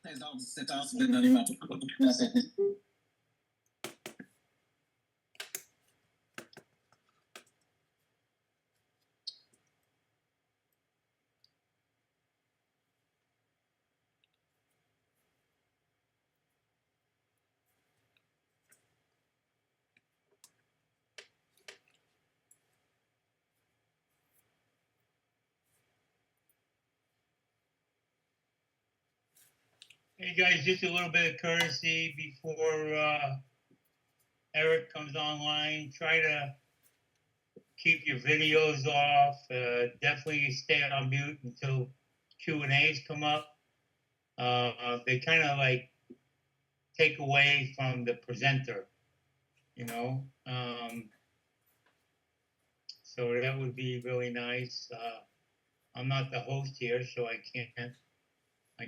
Hey guys, just a little bit of courtesy before Eric comes online. Try to keep your videos off. Definitely stay on mute until Q&As come up. They kind of like take away from the presenter, you know. So that would be really nice. I'm not the host here, so I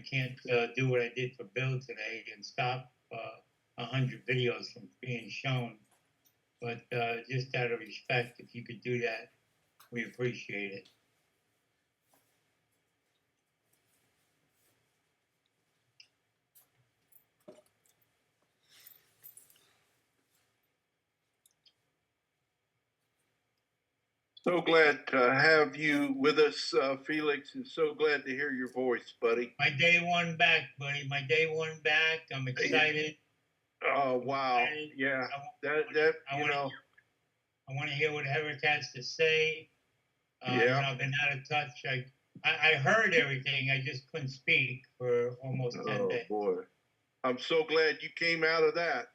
can't do what I did for Bill today and stop 100 videos from being shown. But just out of respect, if you could do that, we appreciate it. So glad to have you with us, Felix, and so glad to hear your voice, buddy. My day one back, buddy. My day one back. I'm excited. Oh, wow. Yeah. I want to hear what Eric has to say. Yeah. You know, I've been out of touch. I heard everything. I just couldn't speak for almost 10 days. Oh, boy. I'm so glad you came out of that.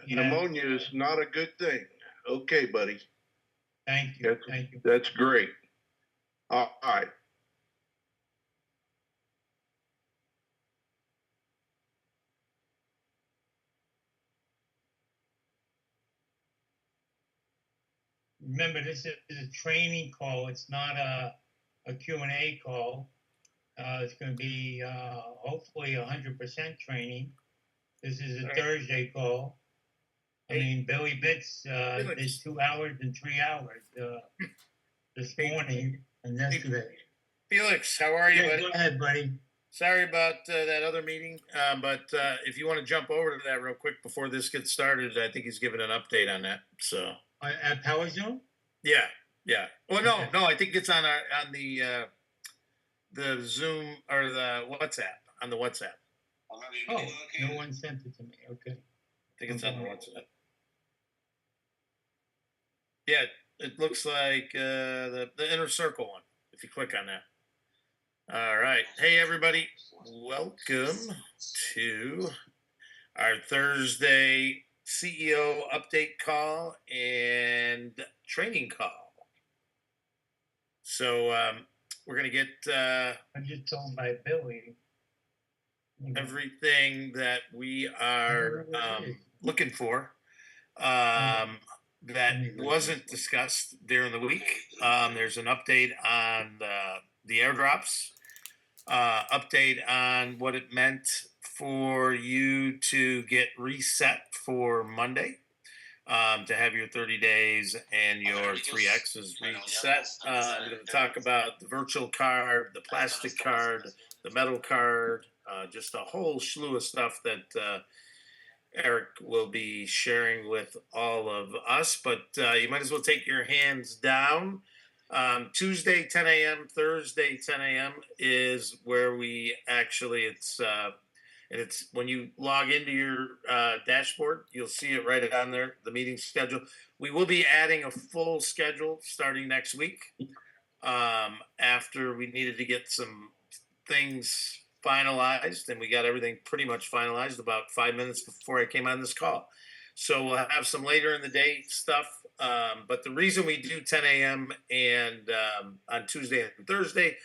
Pneumonia is not a good thing. Okay, buddy. Thank you. Thank you. That's great. All right. Remember, this is a training call. It's not a Q&A call. It's going to be hopefully 100% training. This is a Thursday call. I mean, Billy Bitts did 2 hours and 3 hours this morning and yesterday. Felix, how are you, buddy? Go ahead, buddy. Sorry about that other meeting, but if you want to jump over to that real quick before this gets started, I think he's giving an update on that. So at Power Zoom? Yeah. Well, no, I think it's on the Zoom or the WhatsApp, on the WhatsApp. Oh, no one sent it to me. Okay. I think it's on the WhatsApp. Yeah, it looks like the inner circle one, if you click on that. All right. Hey, everybody. Welcome to our Thursday CEO update call and training call. So we're going to get I'm just told by Billy everything that we are looking for that wasn't discussed during the week. There's an update on the airdrops, update on what it meant for you to get reset for Monday, to have your 30 days and your 3Xs reset. I'm going to talk about the virtual card, the plastic card, the metal card, just a whole slew of stuff that Eric will be sharing with all of us. But you might as well take your hands down. Tuesday 10 a.m., Thursday 10 a.m. is where we actually, it's when you log into your dashboard, you'll see it right on there, the meeting schedule. We will be adding a full schedule starting next week, after we needed to get some things finalized, and we got everything pretty much finalized about 5 minutes before I came on this call. So we'll have some later in the day stuff. But the reason we do 10 a.m. and on Tuesday and Thursday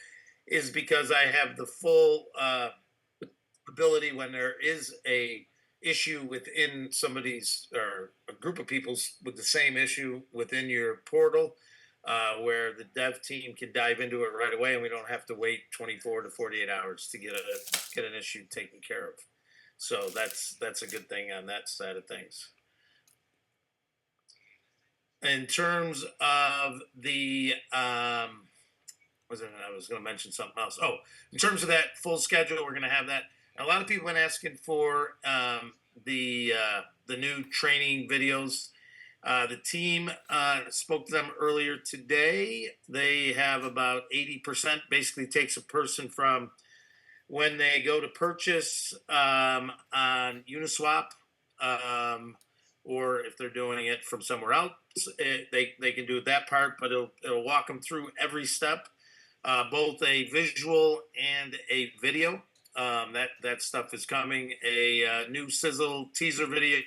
is because I have the full ability when there is a issue within somebody's or a group of people's with the same issue within your portal, where the dev team can dive into it right away, and we don't have to wait 24 to 48 hours to get an issue taken care of. So that's a good thing on that side of things. In terms of the, I was going to mention something else. Oh, in terms of that full schedule, we're going to have that. A lot of people have been asking for the new training videos. The team spoke to them earlier today. They have about 80%. Basically, takes a person from when they go to purchase on Uniswap, um, or if they're doing it from somewhere else, they can do that part, but it'll walk them through every step, both a visual and a video. That stuff is coming. A new sizzle teaser video,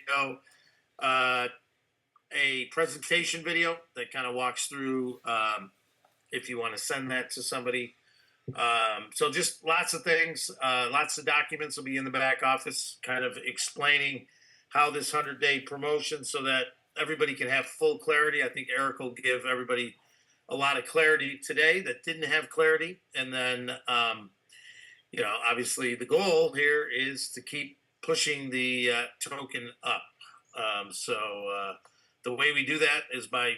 uh, a presentation video that kind of walks through. If you want to send that to somebody, so just lots of things, lots of documents will be in the back office, kind of explaining how this 100-day promotion, so that everybody can have full clarity. I think Eric will give everybody a lot of clarity today that didn't have clarity, and then obviously the goal here is to keep pushing the token up. So the way we do that is by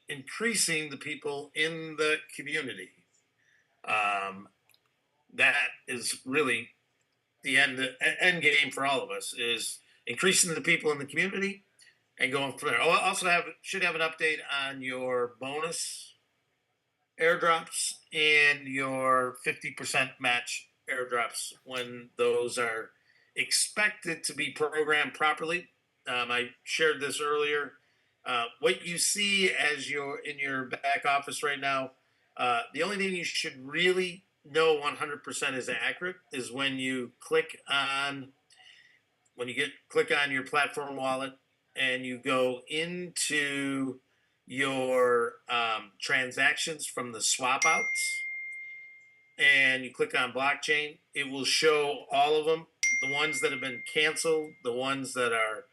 increasing the people in the community. That is really the end game for all of us, is increasing the people in the community and going from there. Also should have an update on your bonus airdrops and your 50% match airdrops when those are expected to be programmed properly. I shared this earlier. What you see as in your back office right now, the only thing you should really know 100% is accurate is when you click on your platform wallet and you go into your transactions from the swap outs and you click on blockchain. It will show all of them, the ones that have been canceled, the ones that are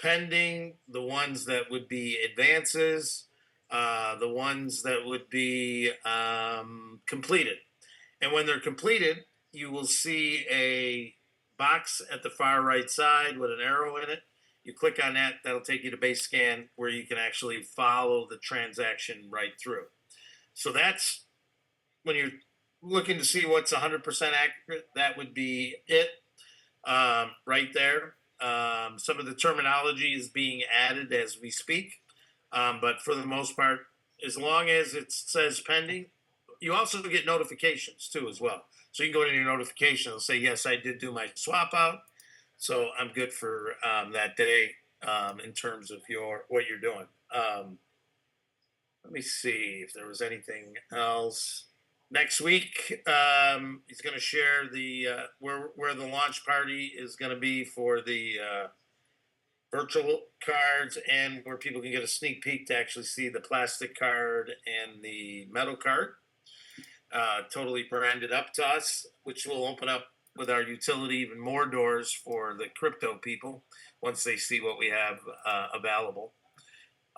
pending, the ones that would be advances, the ones that would be completed. And when they're completed, you will see a box at the far right side with an arrow in it. You click on that, that'll take you to base scan where you can actually follow the transaction right through. So that's when you're looking to see what's 100% accurate, that would be it right there. Some of the terminology is being added as we speak, but for the most part, as long as it says pending, you also get notifications too as well. So you can go to your notification and say, yes, I did do my swap out, so I'm good for that day in terms of what you're doing. Let me see if there was anything else. Next week, he's going to share the where the launch party is going to be for the virtual cards, and where people can get a sneak peek to actually see the plastic card and the metal card. Totally branded up to us, which will open up with our utility even more doors for the crypto people once they see what we have available.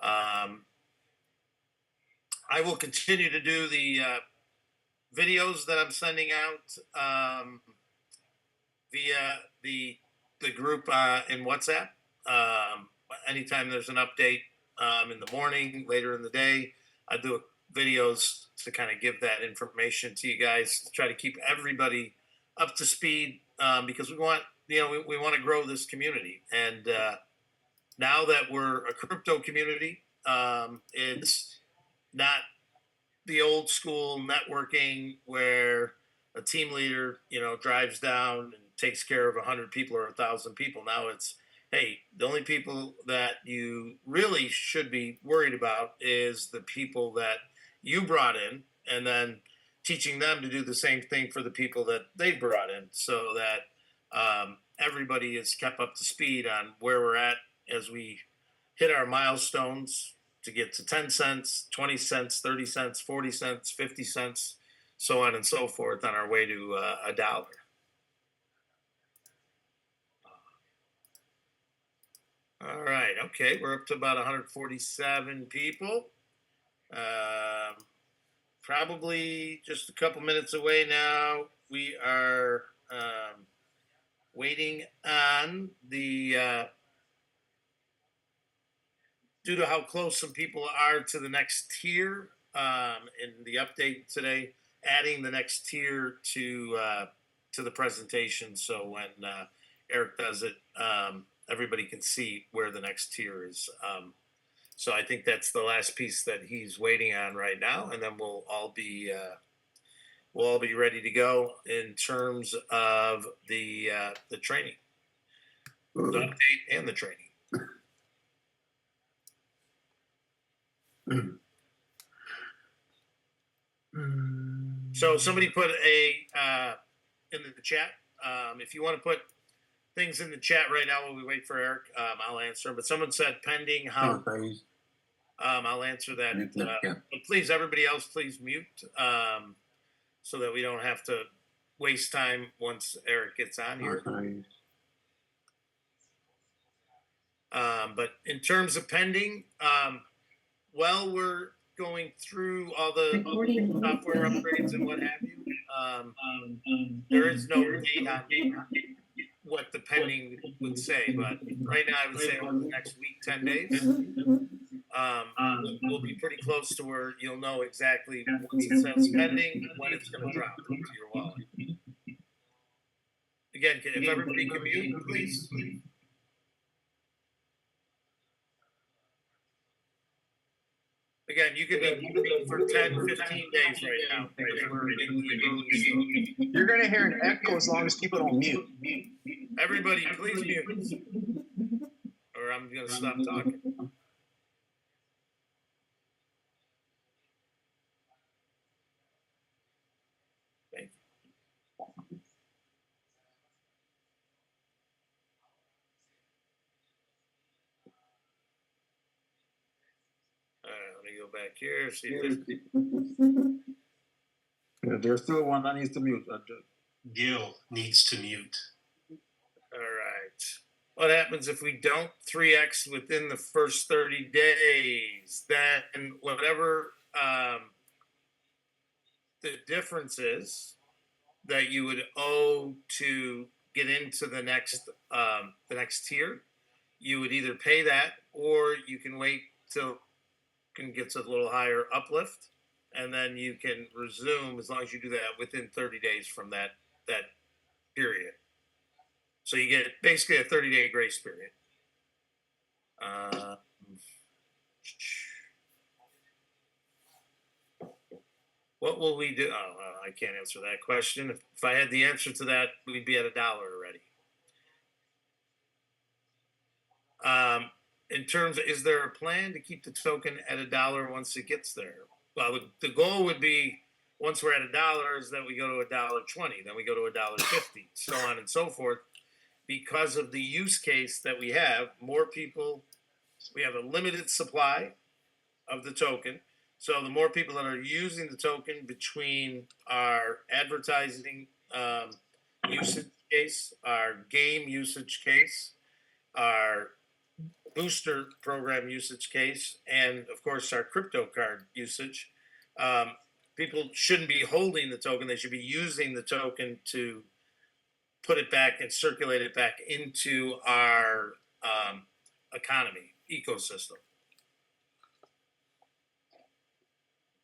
I will continue to do the videos that I'm sending out via the group in WhatsApp. Anytime there's an update in the morning, later in the day, I do videos to kind of give that information to you guys, to try to keep everybody up to speed, because we want we want to grow this community. And now that we're a crypto community, it's not the old school networking where a team leader drives down and takes care of 100 people or 1,000 people. Now it's, hey, the only people that you really should be worried about is the people that you brought in, and then teaching them to do the same thing for the people that they brought in, so that everybody is kept up to speed on where we're at as we hit our milestones to get to 10 cents, 20 cents, 30 cents, 40 cents, 50 cents, so on and so forth on our way to $1. All right. Okay. We're up to about 147 people. Probably just a couple minutes away now. We are waiting on the, due to how close some people are to the next tier, in the update today, adding the next tier to to the presentation. So when Eric does it, everybody can see where the next tier is. So I think that's the last piece that he's waiting on right now, and then we'll all be ready to go in terms of the training, the update, and the training. So somebody put in the chat. If you want to put things in the chat right now while we wait for Eric, I'll answer. But someone said pending how. I'll answer that. But please, everybody else, please mute so that we don't have to waste time once Eric gets on here. But in terms of pending, while we're going through all the software upgrades and what have you, there is no date on what the pending would say. But right now, I would say over the next week, 10 days, we'll be pretty close to where you'll know exactly once it says pending, when it's going to drop into your wallet. Again, if everybody can mute, please. Again, you could be muted for 10, 15 days right now. You're going to hear an echo as long as people don't mute. Everybody, please mute. Or I'm going to stop talking. Thank you. All right, let me go back here. See if Yeah, there's still one that needs to mute. Gil needs to mute. all right. What happens if we don't 3x within the first 30 days? Then whatever the difference is that you would owe to get into the next tier, you would either pay that or you can wait till it gets a little higher uplift, and then you can resume as long as you do that within 30 days from that period. So you get basically a 30-day grace period. What will we do? Oh, I can't answer that question. If I had the answer to that, we'd be at $1 already. In terms of, is there a plan to keep the token at $1 once it gets there? Well, the goal would be once we're at $1 is that we go to $1.20, then we go to $1.50, so on and so forth. Because of the use case that we have, more people, we have a limited supply of the token. So the more people that are using the token between our advertising usage case, our game usage case, our booster program usage case, and of course our crypto card usage, people shouldn't be holding the token. They should be using the token to put it back and circulate it back into our economy ecosystem.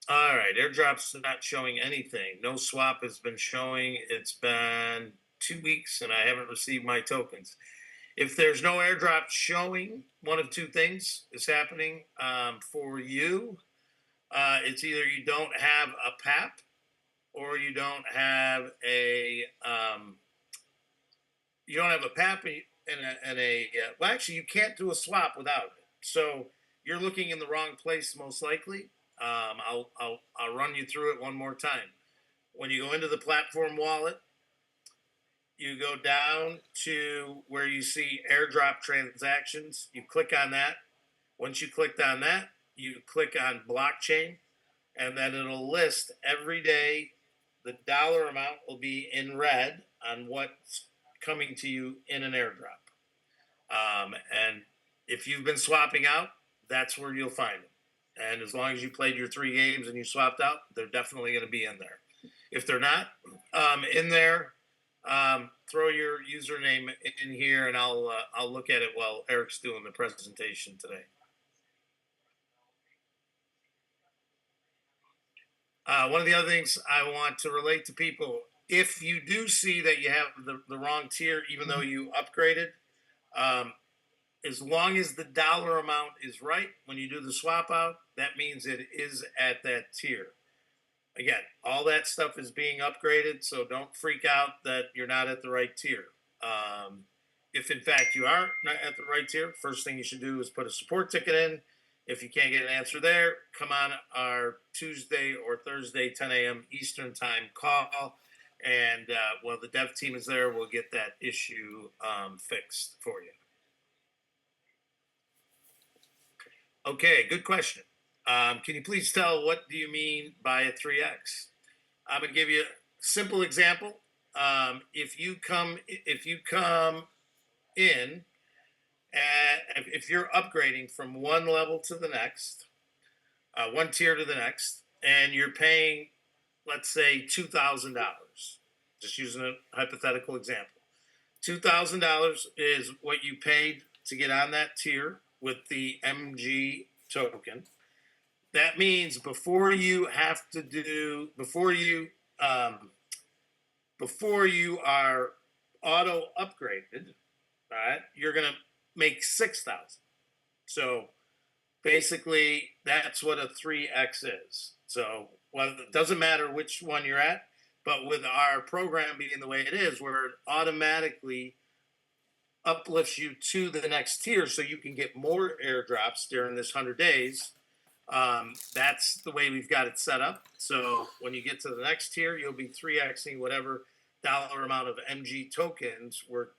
All right, airdrops are not showing anything. No swap has been showing. It's been 2 weeks and I haven't received my tokens. If there's no airdrop showing, one of two things is happening for you. It's either you don't have a PAP or you don't have a PAP and a well, actually, you can't do a swap without it. So you're looking in the wrong place, most likely. I'll run you through it one more time. When you go into the platform wallet, you go down to where you see airdrop transactions. You click on that. Once you clicked on that, you click on blockchain, and then it'll list every day. The dollar amount will be in red on what's coming to you in an airdrop. And if you've been swapping out, that's where you'll find them. And as long as you played your 3 games and you swapped out, they're definitely going to be in there. If they're not in there, throw your username in here, and I'll look at it while Eric's doing the presentation today. One of the other things I want to relate to people, if you do see that you have the wrong tier, even though you upgraded, um, as long as the dollar amount is right when you do the swap out, that means it is at that tier. Again, all that stuff is being upgraded, so don't freak out that you're not at the right tier. If in fact you are not at the right tier, first thing you should do is put a support ticket in. If you can't get an answer there, come on our Tuesday or Thursday 10 a.m. Eastern time call, and while the dev team is there, we'll get that issue fixed for you. Okay, good question. Can you please tell what do you mean by a 3x? I'm going to give you a simple example. If you come in, and if you're upgrading from one level to the next, one tier to the next, and you're paying, let's say, $2,000. Just using a hypothetical example. $2,000 is what you paid to get on that tier with the MG token. That means before you are auto upgraded, right, you're gonna make 6,000. So basically, that's what a 3x is. So it doesn't matter which one you're at, but with our program being the way it is, where it automatically uplifts you to the next tier so you can get more airdrops during this 100 days. That's the way we've got it set up. So when you get to the next tier, you'll be 3xing whatever dollar amount of MG tokens were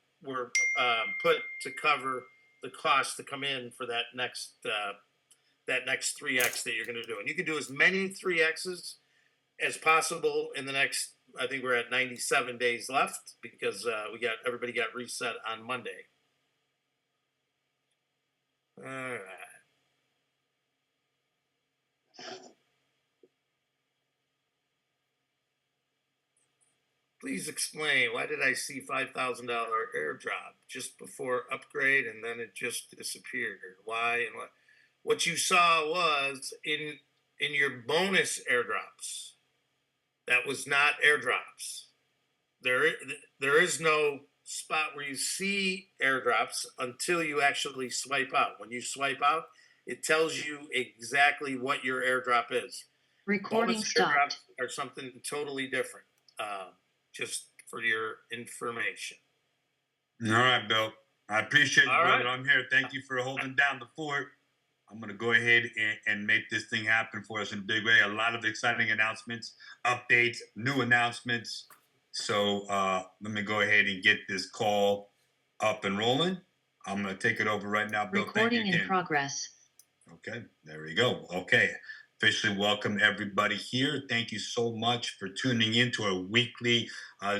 put to cover the cost to come in for that next 3x that you're going to do. And you can do as many 3x's as possible in the next, I think we're at 97 days left because everybody got reset on Monday. All right. Please explain, why did I see $5,000 airdrop just before upgrade and then it just disappeared? Why and what? What you saw was in your bonus airdrops. That was not airdrops. There is no spot where you see airdrops until you actually swipe out. When you swipe out, it tells you exactly what your airdrop is. Recording Bonus stopped. airdrops are something totally different. Just for your information. All right, Bill. I appreciate you, All brother. right. I'm here. Thank you for holding down the fort. I'm going to go ahead and make this thing happen for us in a big way. A lot of exciting announcements, updates, new announcements. So let me go ahead and get this call up and rolling. I'm going to take it over right now, Bill. Recording Thank you in again. progress. Okay, there we go. Okay, officially welcome everybody here. Thank you so much for tuning in to our weekly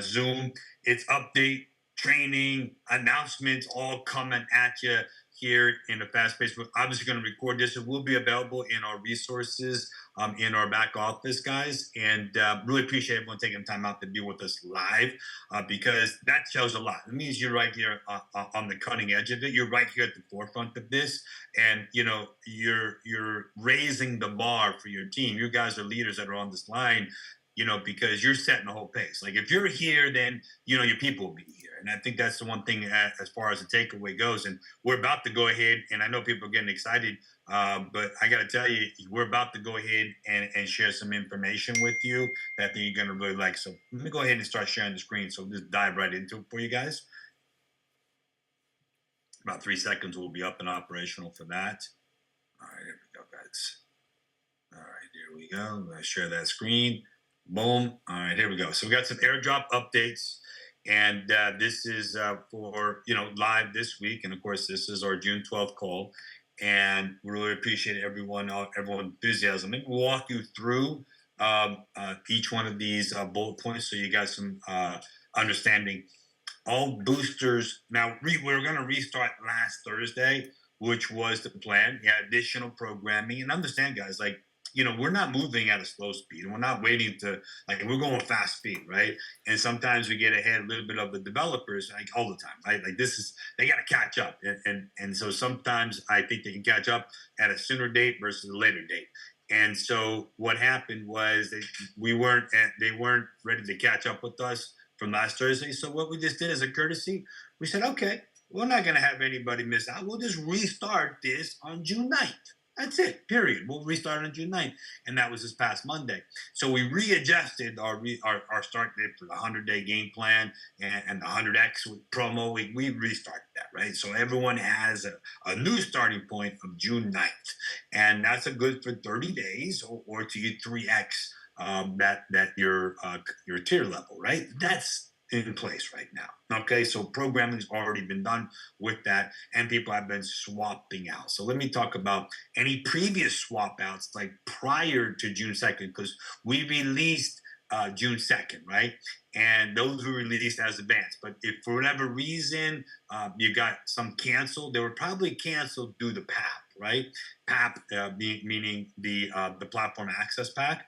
Zoom. It's update, training, announcements, all coming at you here in the fast pace. We're obviously going to record this. It will be available in our resources in our back office, guys. And really appreciate everyone taking time out to be with us live because that shows a lot. It means you're right here on the cutting edge of it. You're right here at the forefront of this. And, you know, you're raising the bar for your team. You guys are leaders that are on this line, you know, because you're setting the whole pace. Like if you're here, then, you know, your people will be here. And I think that's the one thing as far as the takeaway goes. And we're about to go ahead, and I know people are getting excited, but I got to tell you, we're about to go ahead and share some information with you that I think you're going to really like. So let me go ahead and start sharing the screen. So we'll just dive right into it for you guys. About 3 seconds, we'll be up and operational for that. All right, here we go, guys. All right, here we go. I'm going to share that screen. Boom. All right, here we go. So we got some airdrop updates. And this is for, you know, live this week. And of course, this is our June 12th call. And we really appreciate everyone's enthusiasm. Let me walk you through each one of these bullet points so you got some understanding. All boosters. Now, we're going to restart last Thursday, which was the plan. Yeah, additional programming. And understand, guys, like, you know, we're not moving at a slow speed. And we're not waiting to, like, we're going fast speed, right? And sometimes we get ahead a little bit of the developers, like all the time, right? Like they got to catch up. And so sometimes I think they can catch up at a sooner date versus a later date. And so what happened was that they weren't ready to catch up with us from last Thursday. So what we just did as a courtesy, we said, okay, we're not going to have anybody miss out. We'll just restart this on June 9th. That's it, period. We'll restart on June 9th. And that was this past Monday. So we readjusted our start date for the 100-day game plan and the 100X promo. We restarted that, right? So everyone has a new starting point of June 9th. And that's a good for 30 days or to get 3X that your tier level, right? That's in place right now. Okay, so programming's already been done with that, and people have been swapping out. So let me talk about any previous swap outs, like prior to June 2nd, because we released June 2nd, right? And those were released as advanced. But if for whatever reason you got some canceled, they were probably canceled due to PAP, right? PAP meaning the platform access pack.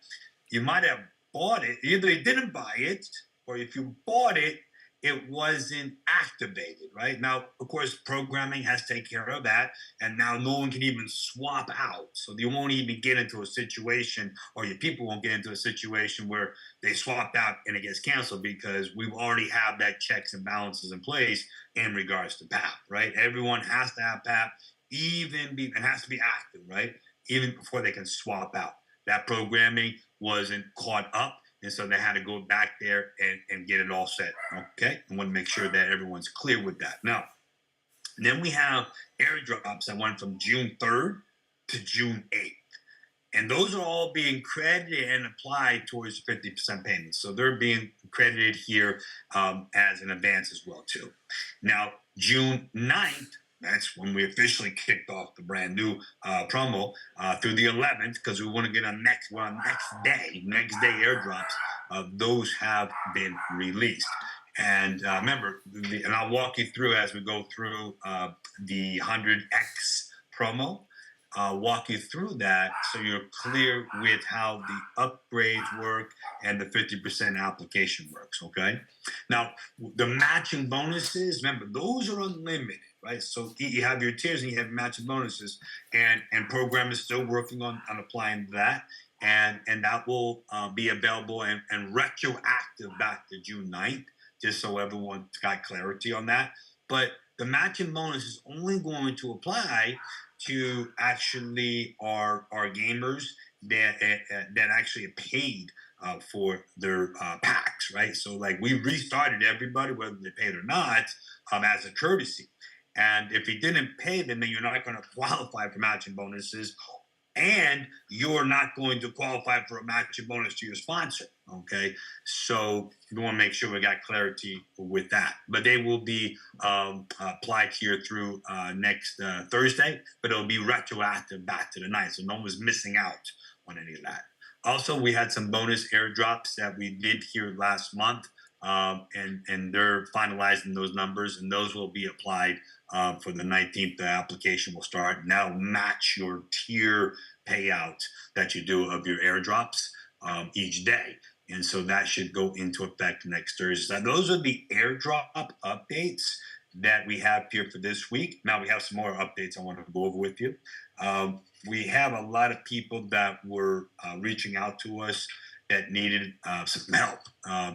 You might have bought it, either you didn't buy it, or if you bought it, it wasn't activated, right? Now, of course, programming has to take care of that, and now no one can even swap out. So you won't even get into a situation, or your people won't get into a situation where they swapped out and it gets canceled, because we already have that checks and balances in place in regards to PAP, right? Everyone has to have PAP, it has to be active, right? Even before they can swap out. That programming wasn't caught up, and so they had to go back there and get it all set. Okay, I want to make sure that everyone's clear with that. Now, then we have airdrops that went from June 3rd to June 8th. And those are all being credited and applied towards 50% payments. So they're being credited here as an advance as well, too. Now, June 9th, that's when we officially kicked off the brand new promo through the 11th, because we want to get on next day airdrops. Those have been released. And remember, and I'll walk you through as we go through the 100X promo. I'll walk you through that so you're clear with how the upgrades work and the 50% application works, okay? Now, the matching bonuses, remember, those are unlimited, right? So you have your tiers and you have matching bonuses, and program is still working on applying that, and that will be available and retroactive back to June 9th, just so everyone's got clarity on that. But the matching bonus is only going to apply to actually our gamers that actually paid for their packs, right? So like we restarted everybody, whether they paid or not, as a courtesy. And if you didn't pay them, then you're not going to qualify for matching bonuses, and you're not going to qualify for a matching bonus to your sponsor. Okay, so we want to make sure we got clarity with that. But they will be applied here through next Thursday, but it'll be retroactive back to the 9th, so no one's missing out on any of that. Also, we had some bonus airdrops that we did here last month, and they're finalizing those numbers, and those will be applied for the 19th. The application will start. Now match your tier payout that you do of your airdrops each day. And so that should go into effect next Thursday. Those are the airdrop updates that we have here for this week. Now we have some more updates I want to go over with you. We have a lot of people that were reaching out to us that needed some help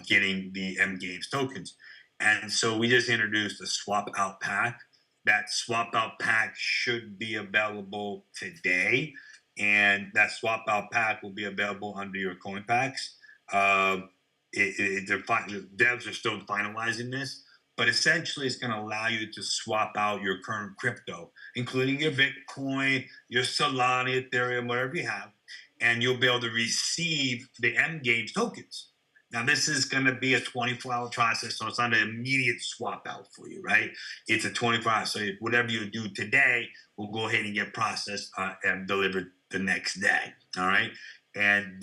getting the memegames tokens. And so we just introduced a swap out pack. That swap out pack should be available today. And that swap out pack will be available under your coin packs. The devs are still finalizing this, but essentially it's going to allow you to swap out your current crypto, including your Bitcoin, your Solana, Ethereum, whatever you have, and you'll be able to receive the memegames tokens. Now, this is going to be a 24-hour process, so it's not an immediate swap out for you, right? It's a 24-hour, so whatever you do today will go ahead and get processed and delivered the next day, all right? And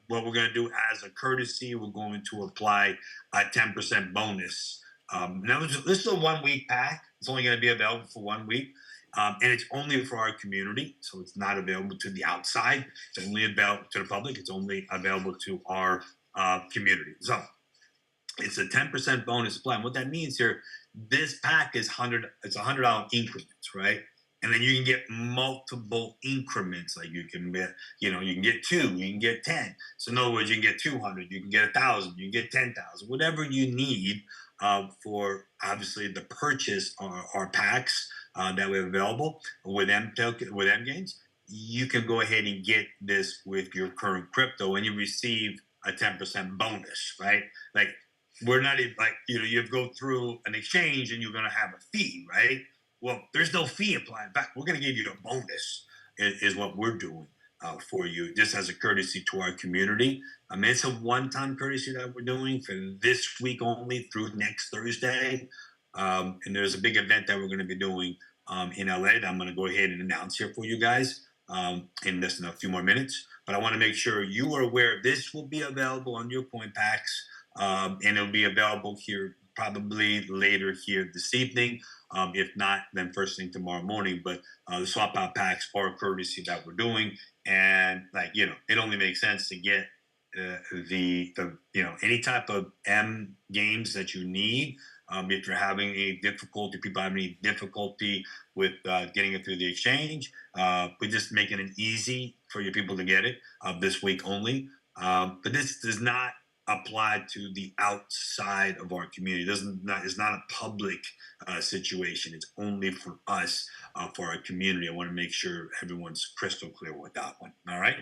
what we're going to do as a courtesy, we're going to apply a 10% bonus. Now, this is a 1-week pack. It's only going to be available for 1 week. And it's only for our community, so it's not available to the outside. It's only available to the public. It's only available to our community. So it's a 10% bonus plan. What that means here, this pack is $100. It's $100 increments, right? And And then you can get multiple increments. Like you can get, you can get 2, you can get 10. So in other words, you can get 200, you can get 1,000, you can get 10,000, whatever you need for obviously the purchase or packs that we have available with M games. You can go ahead and get this with your current crypto, and you receive a 10% bonus, right? Like we're not even like you go through an exchange and you're going to have a fee, right? Well, there's no fee applied. In fact, we're going to give you a bonus, is what we're doing for you, just as a courtesy to our community. I mean, it's a one-time courtesy that we're doing for this week only through next Thursday. And there's a big event that we're going to be doing in LA that I'm going to go ahead and announce here for you guys in just a few more minutes. But I want to make sure you are aware this will be available on your coin packs, and it'll be available here probably later here this evening. If not, then first thing tomorrow morning. But the swap out packs are a courtesy that we're doing, and it only makes sense to get the any type of M games that you need. If you're having any difficulty, people having any difficulty with getting it through the exchange, we're just making it easy for your people to get it this week only. But this does not apply to the outside of our community. It's not a public situation. It's only for us, for our community. I want to make sure everyone's crystal clear with that one. All right.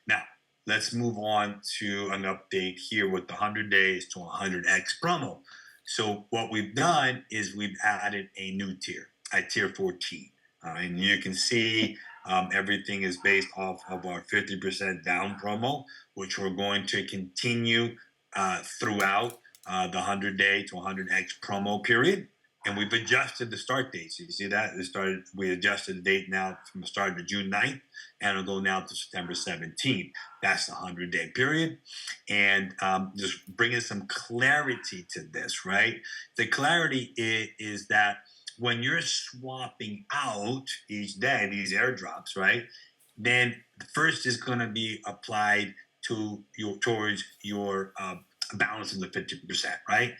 Now, let's move on to an update here with the 100 days to 100x promo. So what we've done is we've added a new tier at tier 14. And you can see everything is based off of our 50% down promo, which we're going to continue throughout the 100-day to 100x promo period. And we've adjusted the start date. So you see that? We adjusted the date now from the start of June 9th, and it'll go now to September 17th. That's the 100-day period. And just bringing some clarity to this, right? The clarity is that when you're swapping out each day, these airdrops, right? Then first is going to be applied towards your balance in the 50%, right?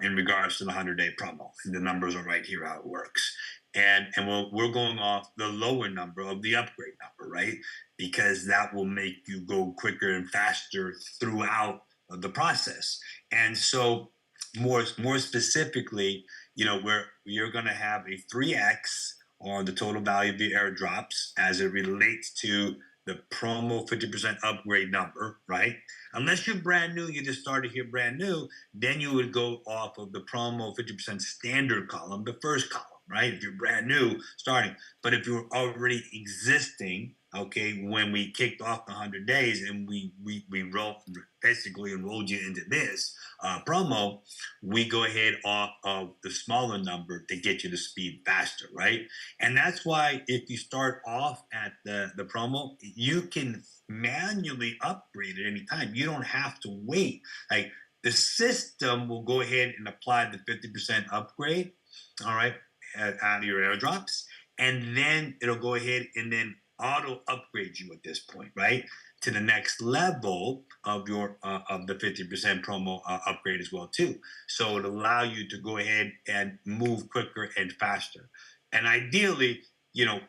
In regards to the 100-day promo. And the numbers are right here how it works. And we're going off the lower number of the upgrade number, right? Because that will make you go quicker and faster throughout the process. And so more specifically, where you're going to have a 3x on the total value of the airdrops as it relates to the promo 50% upgrade number, right? Unless you're brand new, you just started here brand new, then you would go off of the promo 50% standard column, the first column, right? If you're brand new starting. But if you're already existing, okay, when we kicked off the 100 days and we basically enrolled you into this promo, we go ahead off of the smaller number to get you to speed faster, right? And that's why if you start off at the promo, you can manually upgrade at any time. You don't have to wait. Like the system will go ahead and apply the 50% upgrade, all right, out of your airdrops, and then it'll go ahead and then auto upgrade you at this point, right, to the next level of your of the 50% promo upgrade as well too. So it'll allow you to go ahead and move quicker and faster. And ideally,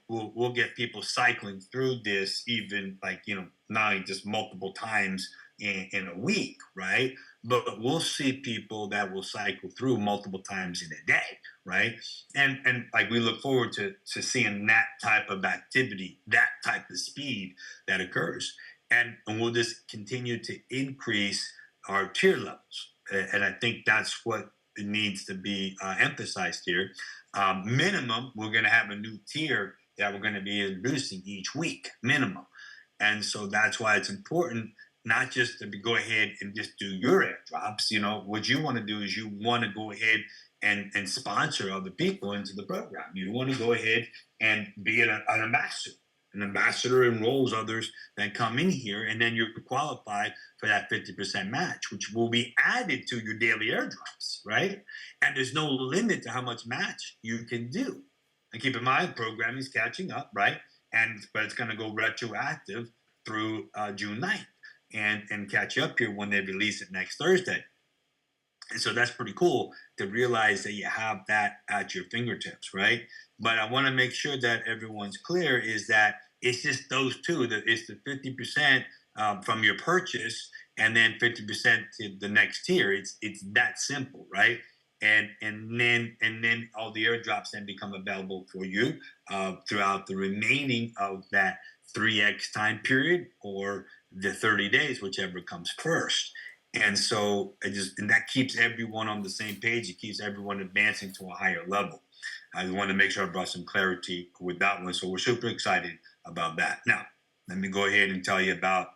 we'll get people cycling through this even not just multiple times in a week, right? But we'll see people that will cycle through multiple times in a day, right? And like we look forward to seeing that type of activity, that type of speed that occurs. And we'll just continue to increase our tier levels. And I think that's what needs to be emphasized here. Minimum, we're going to have a new tier that we're going to be introducing each week, minimum. And so that's why it's important not just to go ahead and just do your airdrops. What you want to do is you want to go ahead and sponsor other people into the program. You want to go ahead and be an ambassador. An ambassador enrolls others that come in here, and then you qualify for that 50% match, which will be added to your daily airdrops, right? And there's no limit to how much match you can do. And keep in mind, programming is catching up, right? But it's going to go retroactive through June 9th and catch you up here when they release it next Thursday. And so that's pretty cool to realize that you have that at your fingertips, right? But I want to make sure that everyone's clear is that it's just those two. That it's the 50% from your purchase, and then 50% to the next tier. It's that simple, right? And then all the airdrops then become available for you throughout the remaining of that 3x time period or the 30 days, whichever comes first. And so and that keeps everyone on the same page. It keeps everyone advancing to a higher level. I want to make sure I brought some clarity with that one. So we're super excited about that. Now, let me go ahead and tell you about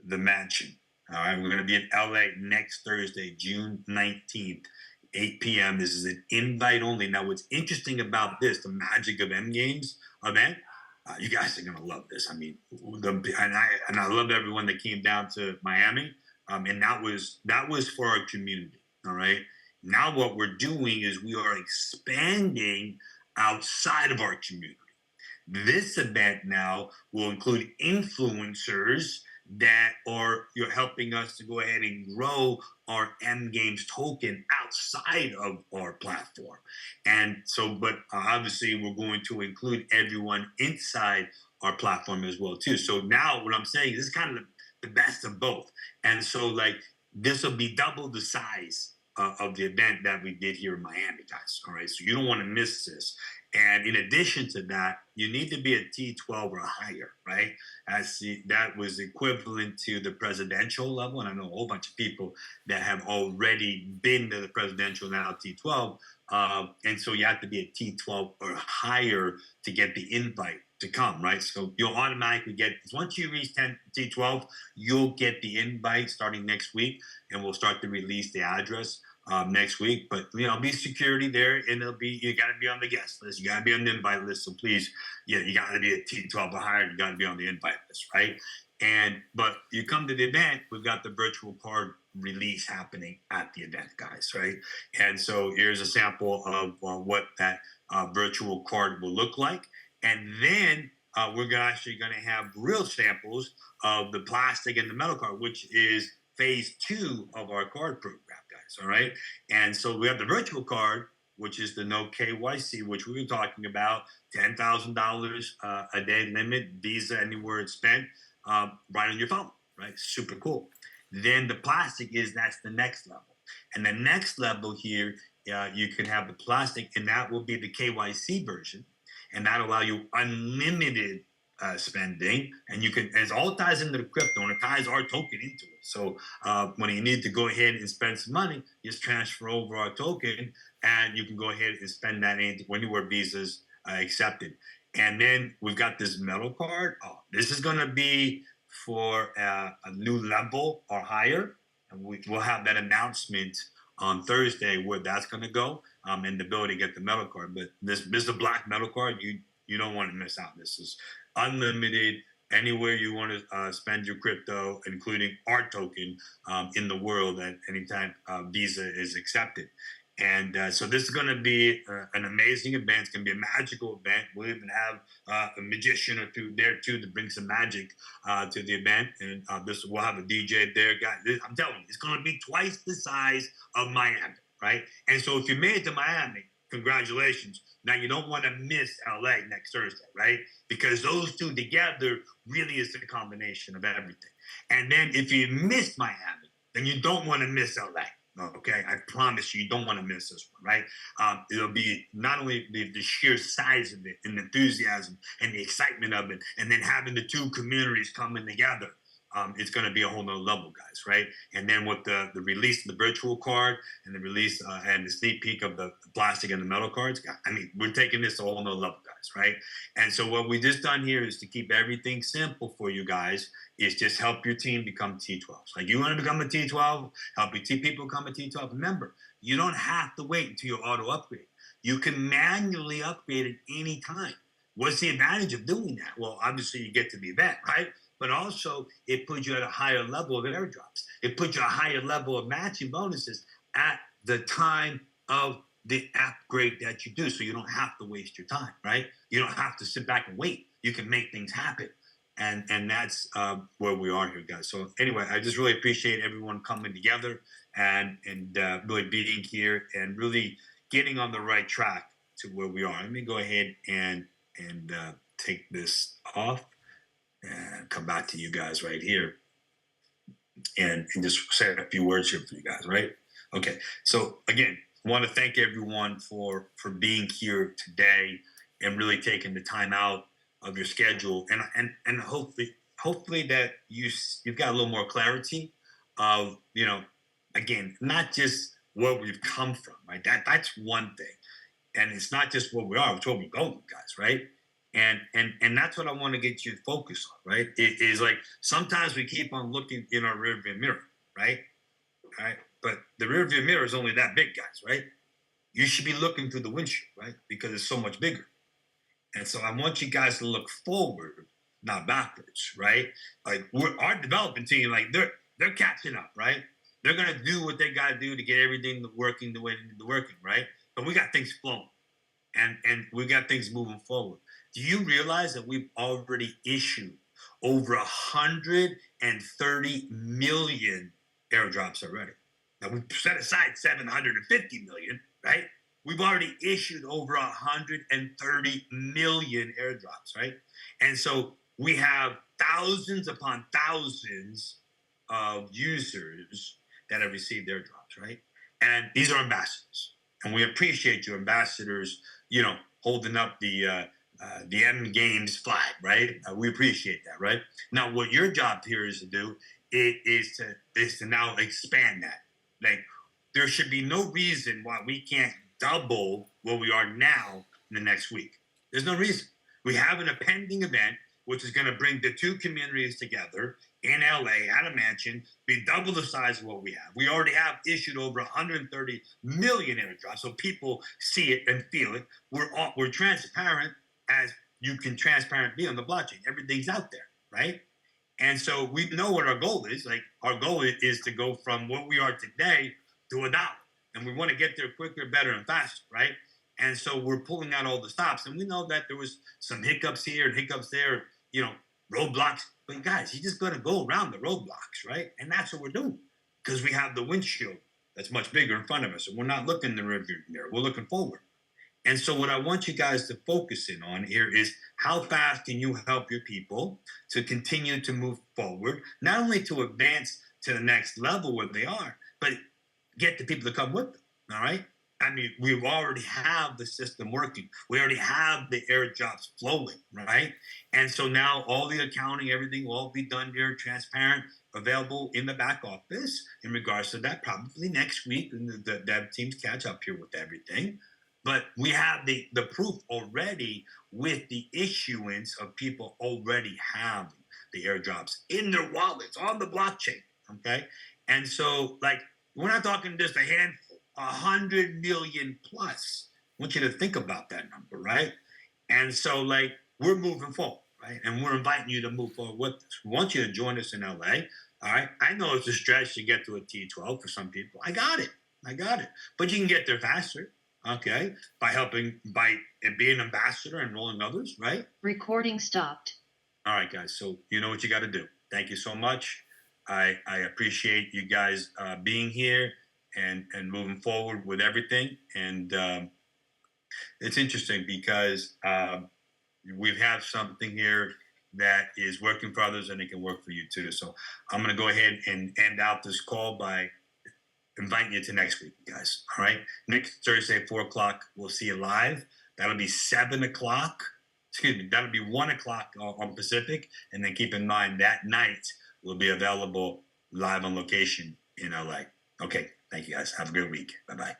the matching. All right, we're going to be in LA next Thursday, June 19th, 8 p.m. This is an invite only. Now, what's interesting about this, the Magic of M Games event, you guys are going to love this. I mean, and I love everyone that came down to Miami. And that was for our community. All right. Now what we're doing is we are expanding outside of our community. This event now will include influencers that are helping us to go ahead and grow our M Games token outside of our platform. And so, but obviously we're going to include everyone inside our platform as well too. So now what I'm saying is this is kind of the best of both. And so like this will be double the size of the event that we did here in Miami, guys. All right, so you don't want to miss this. And in addition to that, you need to be a T12 or higher, right? That was equivalent to the presidential level. And I know a whole bunch of people that have already been to the presidential, now T12. And so you have to be a T12 or higher to get the invite to come, right? So you'll automatically get, once you reach T12, you'll get the invite starting next week, and we'll start to release the address next week. But be security there, and you got to be on the guest list, you got to be on the invite list. So please, you got to be a T12 or higher, you got to be on the invite list, right? But you come to the event, we've got the virtual card release happening at the event, guys, right? And so here's a sample of what that virtual card will look like. And then we're actually going to have real samples of the plastic and the metal card, which is phase 2 of our card program, guys. All right. And so we have the virtual card, which is the no KYC, which we were talking about, $10,000 a day limit, Visa anywhere it's spent, right on your phone, right? Super cool. Then the plastic that's the next level. And the next level here, you can have the plastic, and that will be the KYC version. And that'll allow you unlimited spending, and it all ties into the crypto, and it ties our token into it. So when you need to go ahead and spend some money, just transfer over our token, and you can go ahead and spend that anywhere Visa's accepted. And then we've got this metal card. This is going to be for a new level or higher, and we'll have that announcement on Thursday where that's going to go, and the ability to get the metal card. But this is a black metal card. You don't want to miss out. This is unlimited anywhere you want to spend your crypto, including our token in the world at any time Visa is accepted. And so this is going to be an amazing event. It's going to be a magical event. We'll even have a magician or two there too to bring some magic to the event. And we'll have a DJ there, guys. I'm telling you, it's going to be twice the size of Miami, right? And so if you made it to Miami, congratulations. Now you don't want to miss LA next Thursday, right? Because those two together really is the combination of everything. And then if you missed Miami, then you don't want to miss LA. Okay, I promise you don't want to miss this one, right? It'll be not only the sheer size of it and the enthusiasm and the excitement of it, and then having the two communities coming together. It's going to be a whole nother level, guys, right? And then with the release of the virtual card and the release and the sneak peek of the plastic and the metal cards, I mean, we're taking this to a whole nother level, guys, right? And so what we just done here is to keep everything simple for you guys, is just help your team become T12s. Like, you want to become a T12, help your people become a T12. Remember, you don't have to wait until you auto upgrade. You can manually upgrade at any time. What's the advantage of doing that? Well, obviously you get to the event, right? But also it puts you at a higher level of airdrops. It puts you at a higher level of matching bonuses at the time of the upgrade that you do. So you don't have to waste your time, right? You don't have to sit back and wait. You can make things happen. And that's where we are here, guys. So anyway, I just really appreciate everyone coming together and really being here and really getting on the right track to where we are. Let me go ahead and take this off and come back to you guys right here and just say a few words here for you guys, right? Okay. So again, I want to thank everyone for being here today and really taking the time out of your schedule, and hopefully that you've got a little more clarity of, you know, again, not just where we've come from, right? That's one thing, and it's not just where we are; it's where we're going, guys, right? And that's what I want to get you to focus on, right? It is like sometimes we keep on looking in our rearview mirror, right? All right, but the rearview mirror is only that big, guys, right? You should be looking through the windshield, right? Because it's so much bigger. And so I want you guys to look forward, not backwards, right? Like our development team, like they're catching up, right? They're gonna do what they gotta do to get everything working the way they need to working, right? But we got things flowing, and we got things moving forward. Do you realize that we've already issued over 130 million airdrops already? Now we've set aside 750 million, right? We've already issued over 130 million airdrops, right? And so we have thousands upon thousands of users that have received airdrops, right? And these are ambassadors, and we appreciate you, ambassadors. You know, holding up the memegames flag, right? We appreciate that, right? Now, what your job here is to do is to now expand that. Like, there should be no reason why we can't double where we are now in the next week. There's no reason. We have an pending event which is going to bring the two communities together in LA at a mansion, be double the size of what we have. We already have issued over 130 million airdrops, so people see it and feel it. We're transparent as you can transparent be on the blockchain. Everything's out there, right? And so we know what our goal is. Like, our goal is to go from what we are today to $1. And we want to get there quicker, better, and faster, right? And so we're pulling out all the stops. And we know that there was some hiccups here and hiccups there, you know, roadblocks. But guys, you just got to go around the roadblocks, right? And that's what we're doing, because we have the windshield that's much bigger in front of us. And we're not looking in the rearview mirror. We're looking forward. And so what I want you guys to focus in on here is how fast can you help your people to continue to move forward, not only to advance to the next level where they are, but get the people to come with them, all right? I mean, we already have the system working. We already have the airdrops flowing, right? And so now all the accounting, everything will all be done here, transparent, available in the back office in regards to that, probably next week, and the dev teams catch up here with everything. But we have the proof already with the issuance of people already having the airdrops in their wallets on the blockchain, okay? And so, like, we're not talking just a handful, 100 million plus. I want you to think about that number, right? And so, like, we're moving forward, right? And we're inviting you to move forward with us. We want you to join us in LA, all right? I know it's a stretch to get to a T12 for some people. I got it. But you can get there faster, okay? By being an ambassador and enrolling others, right? Recording stopped. All right, guys. So you know what you got to do. Thank you so much. I appreciate you guys being here and moving forward with everything. And it's interesting because we have something here that is working for others, and it can work for you too. So I'm going to go ahead and end out this call by inviting you to next week, guys. All right. Next Thursday, 4:00, we'll see you live. That'll be 7:00. Excuse me. That'll be 1:00 on Pacific. And then keep in mind that night will be available live on location in LA. Okay. Thank you, guys. Have a good week. Bye-bye.